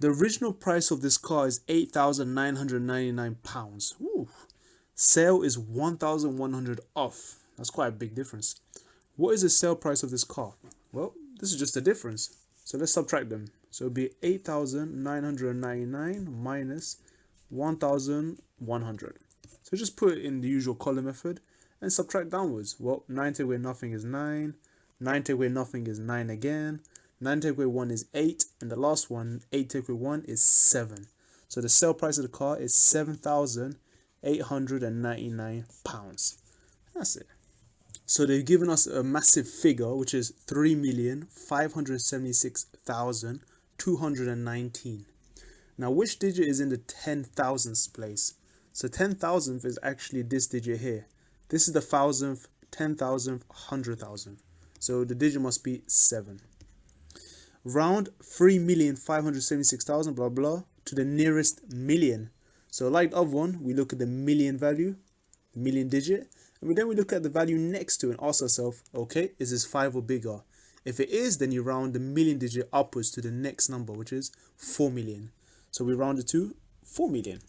The original price of this car is £8,999. Ooh. Sale is 1,100 off. That's quite a big difference. What is the sale price of this car? Well, this is just the difference. So let's subtract them. So it'll be 8,999 minus 1,100. So just put it in the usual column method and subtract downwards. Well, 9 take away nothing is 9. 9 take away nothing is 9 again. 9 take away 1 is 8. And the last one, 8 take away 1 is 7. So the sale price of the car is £7,899. That's it. So they've given us a massive figure, which is 3,576,219. Now, which digit is in the 10,000ths place? So 10,000th is actually this digit here. This is the thousandth, 10,000th, 100,000. So the digit must be 7. Round 3,576,000 blah blah to the nearest million. So like the other one, we look at the million value, the million digit, and then we look at the value next to it and ask ourselves, okay, is this 5 or bigger? If it is, then you round the million digit upwards to the next number, which is 4 million. So we round it to 4 million.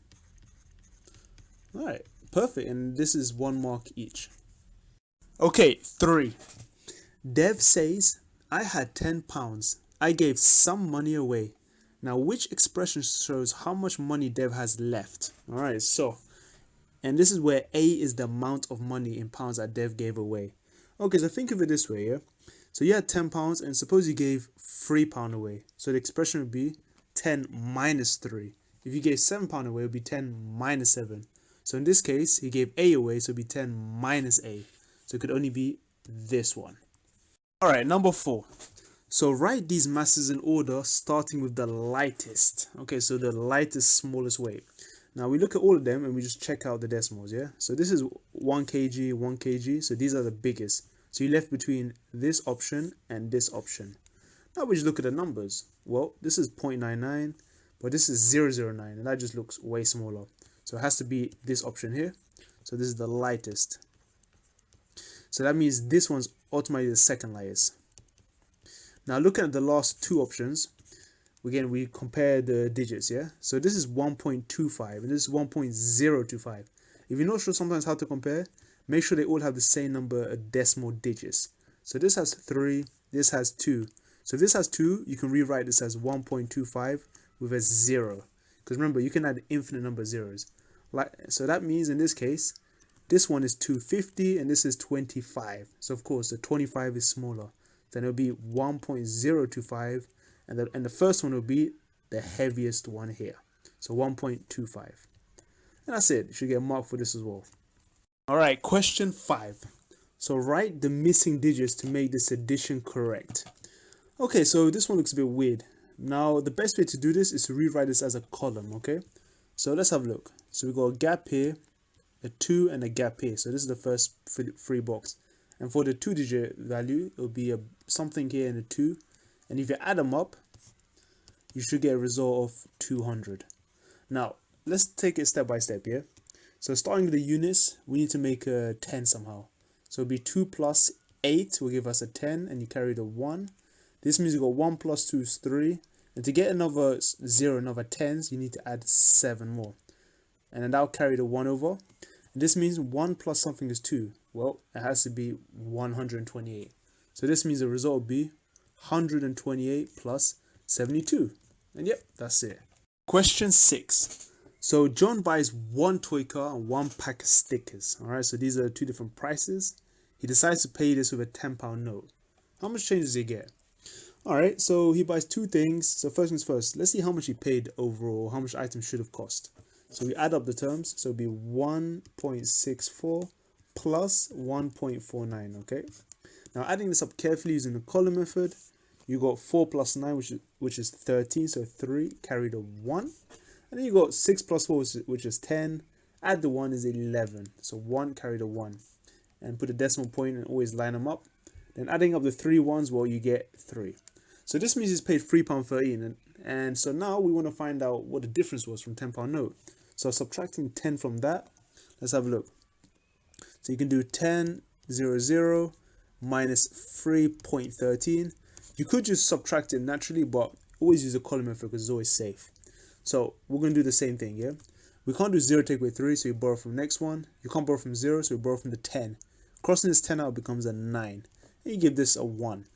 All right, perfect. And this is 1 mark each. Okay, 3. Dev says, I had £10. I gave some money away. Now, which expression shows how much money Dev has left? All right, so, and this is where A is the amount of money in pounds that Dev gave away. Okay, so think of it this way, yeah? So you had £10 and suppose you gave £3 away. So the expression would be 10 minus 3. If you gave £7 away, it would be 10 minus 7. So in this case, he gave A away, so it would be 10 minus A. So it could only be this one. All right, number 4. So write these masses in order, starting with the lightest. Okay, so the lightest, smallest weight. Now we look at all of them and we just check out the decimals, yeah? So this is 1 kg, 1 kg. So these are the biggest. So you're left between this option and this option. Now we just look at the numbers. Well, this is 0.99, but this is 009, and that just looks way smaller. So it has to be this option here. So this is the lightest. So that means this one's automatically the second lightest. Now looking at the last 2 options, again we compare the digits, yeah? So this is 1.25 and this is 1.025. If you're not sure sometimes how to compare, make sure they all have the same number of decimal digits. So this has 3, this has 2. So if this has 2, you can rewrite this as 1.25 with a 0. Because remember, you can add an infinite number of zeros. So that means in this case, this one is 250 and this is 25. So of course the 25 is smaller. Then it'll be 1.025 and the first one will be the heaviest one here. So 1.25. And that's it. You should get a mark for this as well. All right, question 5. So write the missing digits to make this addition correct. Okay, so this one looks a bit weird. Now, the best way to do this is to rewrite this as a column, okay? So let's have a look. So we got a gap here, a 2, and a gap here. So this is the first free box. And for the 2-digit value, it'll be something here and a 2. And if you add them up, you should get a result of 200. Now, let's take it step by step, yeah? So starting with the units, we need to make a 10 somehow. So it'll be 2 plus 8 will give us a 10, and you carry the 1. This means you got 1 plus 2 is 3. And to get another 0, another 10s, you need to add 7 more. And then that'll carry the 1 over. And this means 1 plus something is 2. Well, it has to be 128. So this means the result will be 128 plus 72. And yep, that's it. Question 6. So John buys 1 toy car and 1 pack of stickers. Alright, so these are 2 different prices. He decides to pay this with a £10 note. How much change does he get? Alright, so he buys 2 things. So first things first, let's see how much he paid overall, how much items should have cost. So we add up the terms, so it'll be 1.64 plus 1.49, okay? Now adding this up carefully using the column method, you got 4 plus 9, which is 13, so 3, carry the 1. And then you got 6 plus 4, which is 10, add the 1 is 11, so 1, carry the 1. And put a decimal point and always line them up. Then adding up the 3 ones, well, you get 3. So this means he's paid £3.13, and so now we want to find out what the difference was from £10 note. So subtracting 10 from that, let's have a look. So you can do 10, 0, minus 3.13. You could just subtract it naturally, but always use the column method because it's always safe. So we're going to do the same thing, yeah? We can't do 0 take away 3, so you borrow from the next one. You can't borrow from 0, so you borrow from the 10. Crossing this 10 out becomes a 9. And you give this a 1.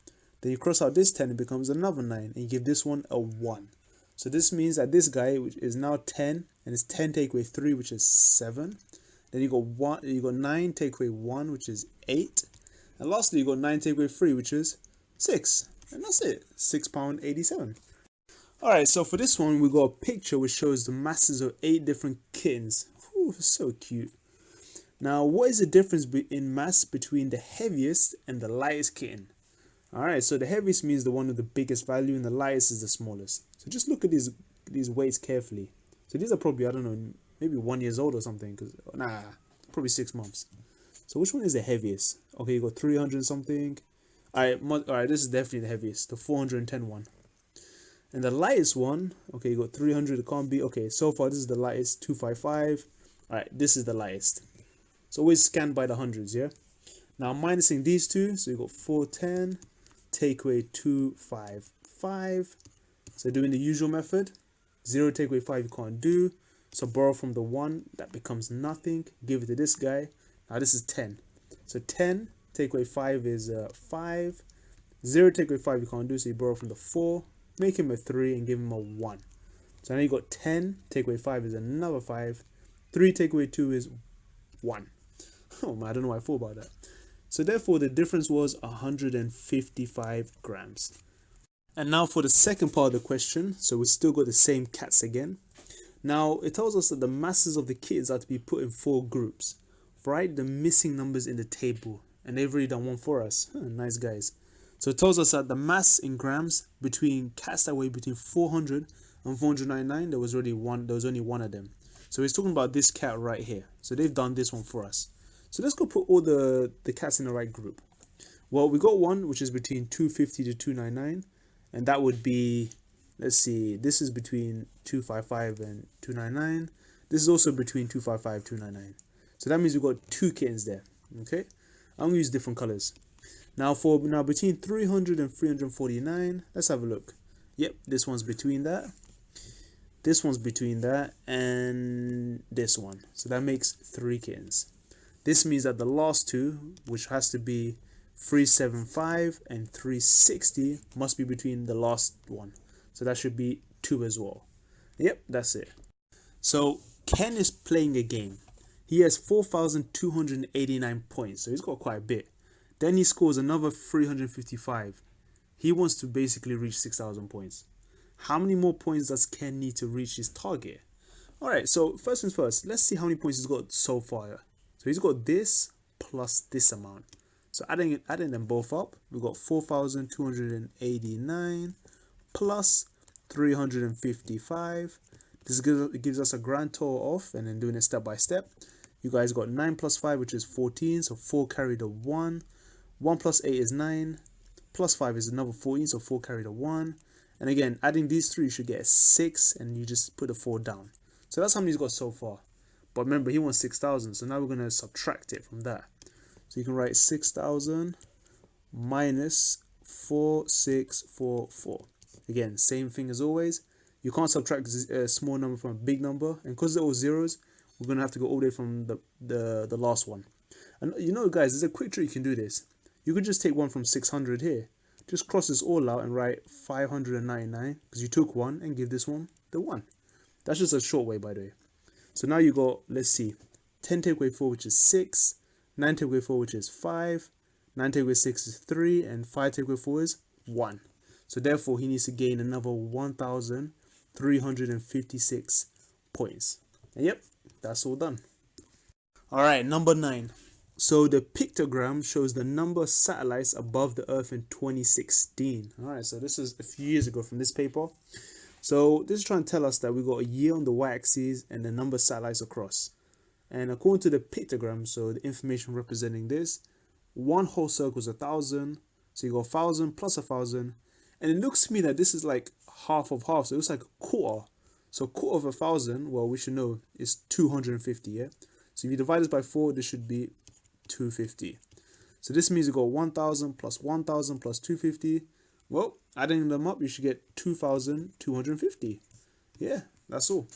Then you cross out this 10, it becomes another 9. And you give this one a 1. So this means that this guy, which is now 10, and it's 10 take away 3, which is 7. Then you got 9 take away 1, which is 8. And lastly, you got 9 take away 3, which is 6. And that's it, £6.87. Alright, so for this one, we got a picture which shows the masses of 8 different kittens. Ooh, so cute. Now, what is the difference in mass between the heaviest and the lightest kitten? Alright, so the heaviest means the one with the biggest value, and the lightest is the smallest. So just look at these weights carefully. So these are probably, I don't know, maybe 1 year old or something. Probably 6 months. So which one is the heaviest? Okay, you got 300 something. Alright, this is definitely the heaviest, the 410 one. And the lightest one, okay, you got 300, it can't be. Okay, so far this is the lightest, 255. Alright, this is the lightest. So always scan by the hundreds, yeah? Now minusing these two, so you got 410, take away 255. So doing the usual method, 0 take away 5 you can't do. So borrow from the 1, that becomes nothing. Give it to this guy. Now this is 10. So 10 take away 5 is 5. 0 take away 5 you can't do, so you borrow from the 4. Make him a 3 and give him a 1. So now you got 10 take away 5 is another 5. 3 take away 2 is 1. Oh man, I don't know why I thought about that. So therefore the difference was 155 grams. And now for the second part of the question, so we still got the same cats again. Now it tells us that the masses of the kids are to be put in 4 groups. Write the missing numbers in the table, and they've already done one for us. Nice guys. So it tells us that the mass in grams between cats that weigh between 400 and 499, there was only one of them. So he's talking about this cat right here. So they've done this one for us. So let's go put all the cats in the right group. Well, we got one which is between 250 to 299, and that would be, let's see, this is between 255 and 299. This is also between 255 and 299. So that means we've got 2 kittens there. Okay, I'm gonna use different colors. Now between 300 and 349, let's have a look. Yep, this one's between that. This one's between that and this one. So that makes 3 kittens. This means that the last two, which has to be 375 and 360, must be between the last one. So that should be 2 as well. Yep, that's it. So Ken is playing a game. He has 4,289 points, so he's got quite a bit. Then he scores another 355. He wants to basically reach 6,000 points. How many more points does Ken need to reach his target? Alright, so first things first, let's see how many points he's got so far. So he's got this plus this amount. So adding them both up, we've got 4,289 plus 355. This gives us a grand total of, and then doing it step by step, you guys got 9 plus 5, which is 14, so 4 carried a 1. 1 plus 8 is 9, plus 5 is another 14, so 4 carried a 1. And again, adding these 3, you should get a 6, and you just put the 4 down. So that's how many he's got so far. But remember, he wants 6,000, so now we're going to subtract it from that. So you can write 6,000 minus 4644. Again, same thing as always. You can't subtract a small number from a big number, and because they're all zeros, we're going to have to go all the way from the last one. And you know, guys, there's a quick trick you can do this. You could just take one from 600 here. Just cross this all out and write 599, because you took 1, and give this one the 1. That's just a short way, by the way. So now you got, let's see, 10 take away 4, which is 6, 9 take away 4, which is 5, 9 take away 6 is 3, and 5 take away 4 is 1. So therefore, he needs to gain another 1,356 points. And yep, that's all done. Alright, number 9. So the pictogram shows the number of satellites above the Earth in 2016. Alright, so this is a few years ago from this paper. So this is trying to tell us that we got a year on the y-axis and the number of satellites across. And according to the pictogram, so the information representing this, one whole circle is 1,000. So you got 1,000 plus 1,000. And it looks to me that this is like half of half. So it looks like a quarter. So a quarter of 1,000, well, we should know, is 250, yeah? So if you divide this by 4, this should be 250. So this means you got 1,000 plus 1,000 plus 250 Well, adding them up, you should get 2,250. Yeah, that's all.